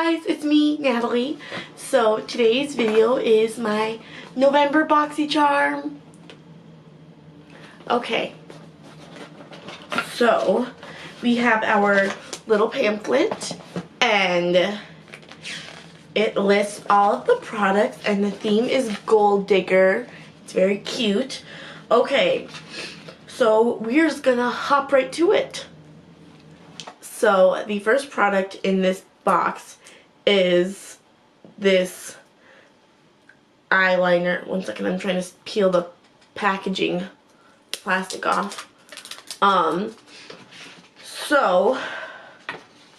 guys, it's me, Natalie. So today's video is my November BoxyCharm. Okay, so we have our little pamphlet and it lists all of the products and the theme is Gold Digger. It's very cute. Okay, so we're just gonna hop right to it. So the first product in this box is this eyeliner. One second, I'm trying to peel the packaging plastic off. So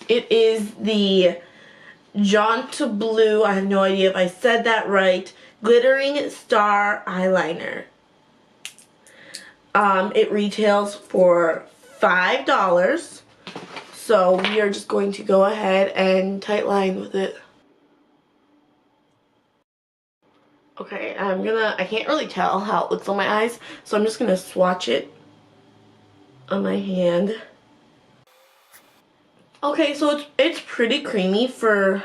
it is the Jonteblu, I have no idea if I said that right, Glittering Star Eyeliner. It retails for $5. So we are just going to go ahead and tight line with it. Okay, I can't really tell how it looks on my eyes, so I'm just gonna swatch it on my hand. Okay, so it's pretty creamy for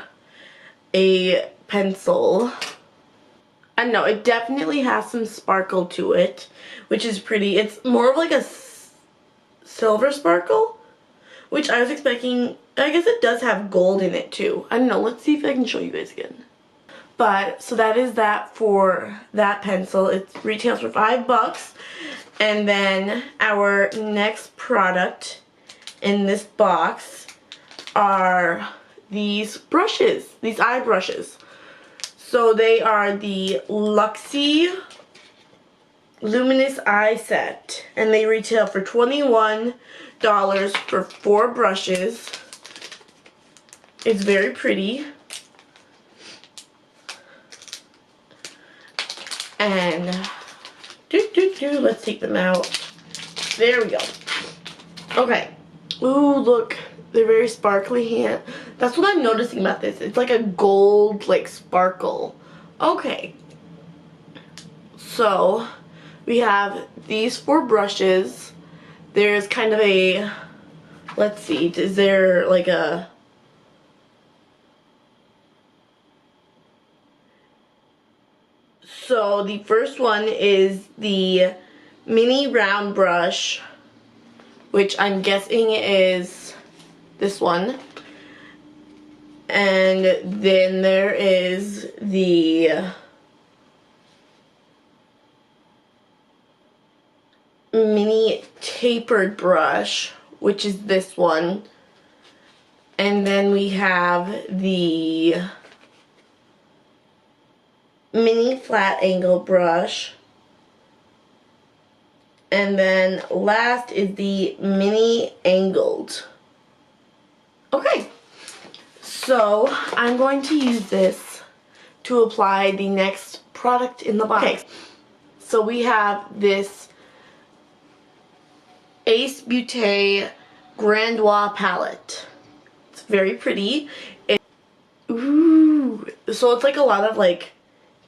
a pencil. I don't know, it definitely has some sparkle to it, which is pretty. It's more of like a silver sparkle, which I was expecting. I guess it does have gold in it too. I don't know, let's see if I can show you guys again. But, so that is that for that pencil. It retails for $5. And then our next product in this box are these brushes, these eye brushes. So they are the LUXIE Luminous Eye Set. And they retail for $21 for 4 brushes. It's very pretty. And let's take them out. There we go. Okay. Ooh, look. They're very sparkly hand. That's what I'm noticing about this. It's like a gold, like, sparkle. Okay. So, we have these 4 brushes. There's kind of a, let's see, is there like a, so the first one is the mini round brush, which I'm guessing is this one. And then there is the mini tapered brush, which is this one. And then we have the mini flat angle brush. And then last is the mini angled. Okay, so I'm going to use this to apply the next product in the box. Okay, so we have this BEAUTE Grandoise palette. It's very pretty. Ooh, so it's like a lot of like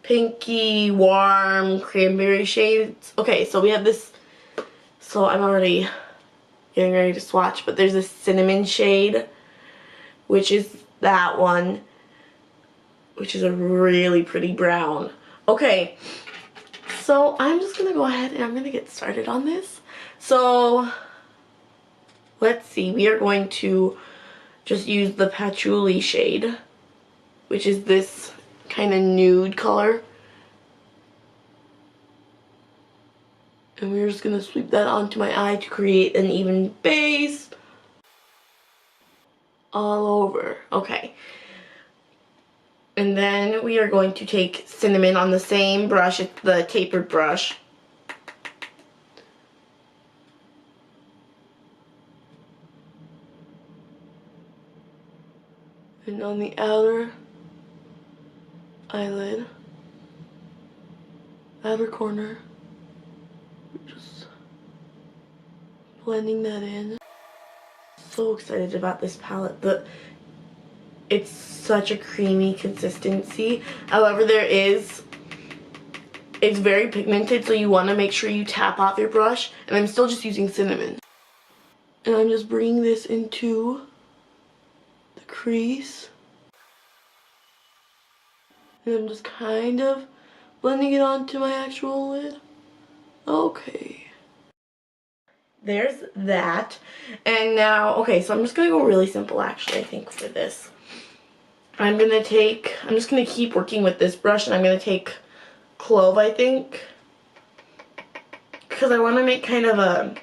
pinky, warm, cranberry shades. Okay, so we have this, so I'm already getting ready to swatch, but there's this cinnamon shade, which is that one, which is a really pretty brown. Okay, so I'm just gonna go ahead and I'm gonna get started on this. So let's see, we are going to just use the patchouli shade, which is this kind of nude color. And we're just gonna sweep that onto my eye to create an even base all over. Okay. And then we are going to take cinnamon on the same brush, it's the tapered brush. And on the outer eyelid, outer corner, just blending that in. So excited about this palette. It's such a creamy consistency. However, it's very pigmented, so you want to make sure you tap off your brush. And I'm still just using cinnamon. And I'm just bringing this into the crease. And I'm just kind of blending it onto my actual lid. Okay. There's that. And now, okay, so I'm just gonna go really simple actually, I think, for this. I'm just gonna keep working with this brush, and I'm gonna take Clove, I think, because I want to make kind of a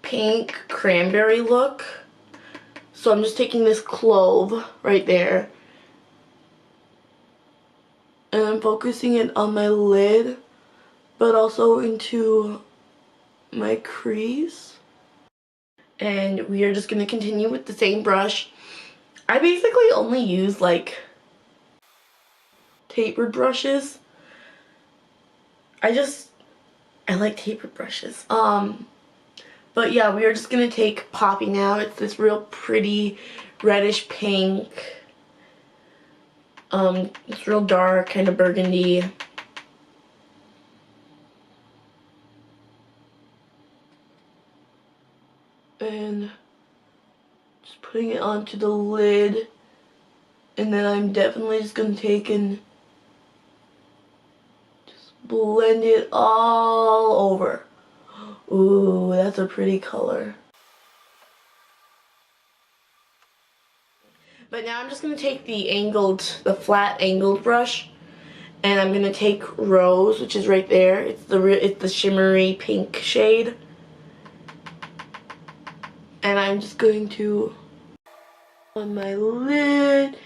pink cranberry look. So I'm just taking this Clove right there, and I'm focusing it on my lid, but also into my crease. And we are just going to continue with the same brush. I basically only use like tapered brushes. I like tapered brushes. But yeah, we are just gonna take Poppy now. It's this real pretty reddish pink. It's real dark, kind of burgundy. And just putting it onto the lid. And then I'm definitely just gonna take and just blend it all over. Ooh, that's a pretty color. But now I'm just going to take the flat angled brush, and I'm going to take Rose, which is right there. It's the shimmery pink shade. And I'm just going to, on my lid,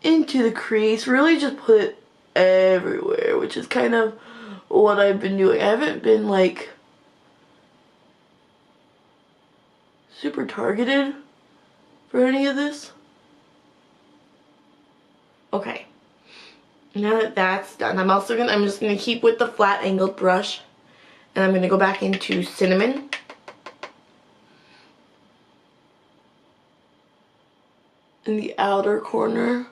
into the crease, really just put it everywhere, which is kind of what I've been doing. I haven't been like super targeted for any of this. Okay, now that that's done, I'm just gonna keep with the flat angled brush, and I'm gonna go back into Cinnamon. In the outer corner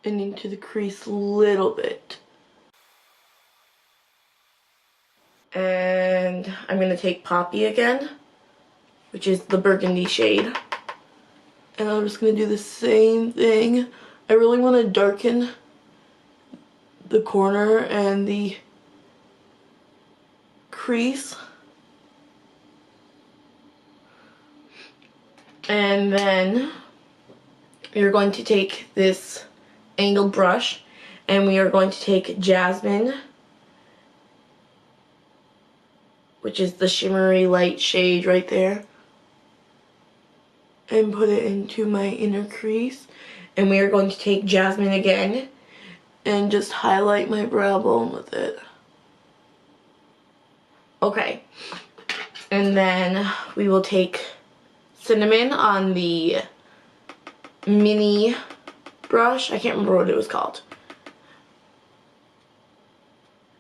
and into the crease a little bit. And I'm gonna take Poppy again, which is the burgundy shade. And I'm just gonna do the same thing. I really want to darken the corner and the crease. And then you're going to take this angled brush, and we are going to take Jasmine, which is the shimmery light shade right there, and put it into my inner crease. And we are going to take Jasmine again and just highlight my brow bone with it. Okay, and then we will take Cinnamon on the mini brush. I can't remember what it was called.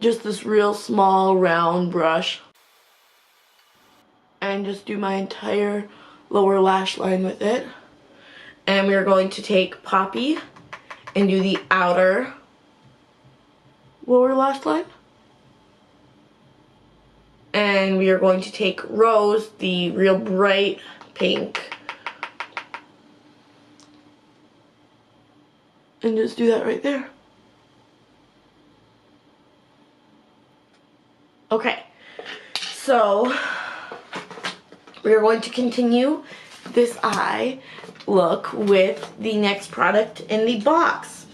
Just this real small round brush. And just do my entire lower lash line with it. And we are going to take Poppy and do the outer lower lash line. And we are going to take Rose, the real bright pink, and just do that right there. Okay, so we are going to continue this eye look with the next product in the box,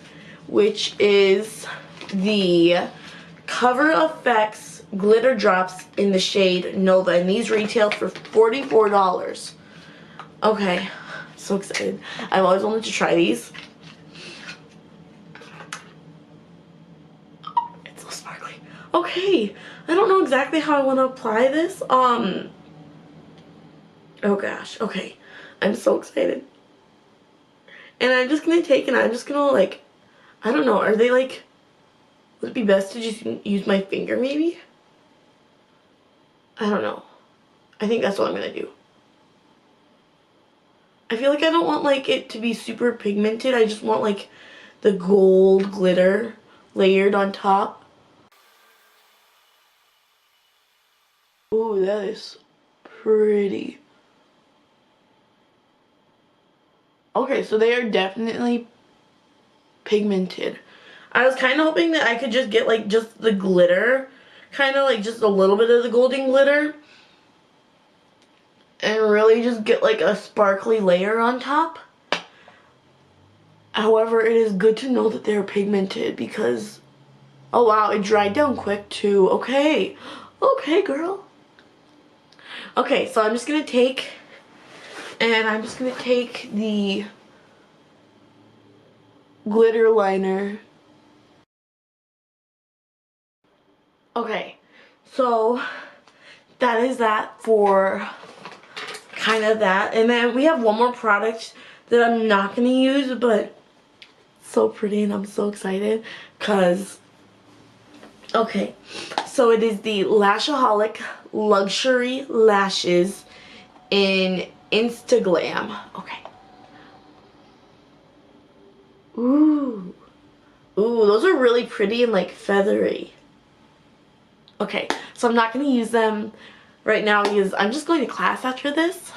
which is the COVERFX glitter drops in the shade Nova, and these retail for $44. Okay, so excited. I've always wanted to try these. It's so sparkly. Okay, I don't know exactly how I want to apply this. Oh gosh, okay. I'm so excited. And I'm just gonna take and I'm just gonna like, I don't know, are they like, would it be best to just use my finger maybe? I don't know. I think that's what I'm gonna do. I feel like I don't want like it to be super pigmented. I just want like the gold glitter layered on top. Ooh, that is pretty. Okay, so they are definitely pigmented. I was kind of hoping that I could just get like just the glitter, kind of like just a little bit of the golden glitter, and really just get like a sparkly layer on top. However, it is good to know that they're pigmented because, oh wow, it dried down quick too. Okay, okay girl. Okay, so I'm just gonna take the glitter liner. Okay, so that is that for kind of that. And then we have one more product that I'm not going to use, but it's so pretty and I'm so excited because, okay, so it is the LASHAHOLIC Luxury Lashes in INSTAGLAM. Okay. Ooh. Ooh, those are really pretty and like feathery. Okay, so I'm not going to use them right now because I'm just going to class after this.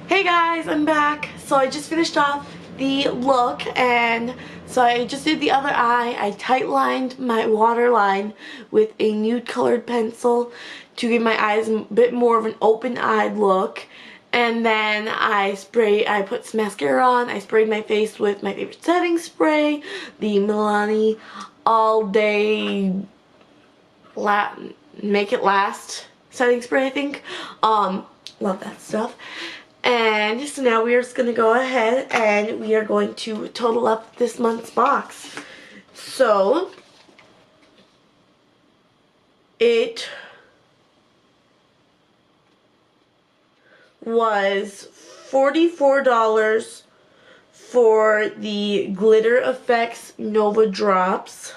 Hey guys, I'm back. So I just finished off the look, and so I just did the other eye. I tight lined my waterline with a nude colored pencil to give my eyes a bit more of an open-eyed look. And then I put some mascara on. I sprayed my face with my favorite setting spray, the Milani All Day Make It Last setting spray, I think. Love that stuff. And so now we are just going to go ahead and we are going to total up this month's box. So it was $44 for the Glitter Effects Nova Drops,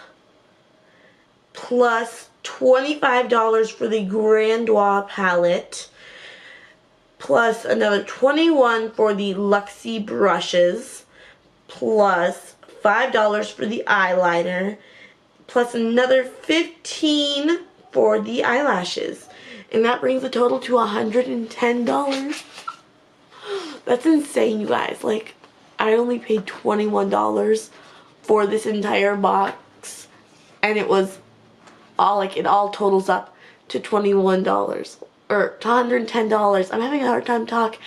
plus $25 for the Grandoise palette, plus another $21 for the LUXIE brushes, plus $5 for the eyeliner, plus another $15 for the eyelashes. And that brings the total to $110. That's insane, you guys. Like, I only paid $21 for this entire box, and it was all, like, it all totals up to $21 or to $110. I'm having a hard time talking.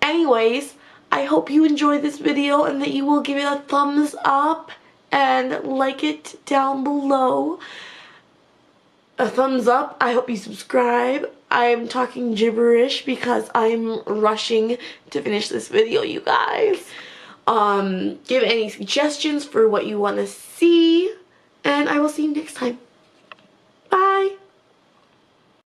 Anyways, I hope you enjoyed this video and that you will give it a thumbs up and like it down below. A thumbs up. I hope you subscribe. I'm talking gibberish because I'm rushing to finish this video, you guys. Give any suggestions for what you want to see, and I will see you next time.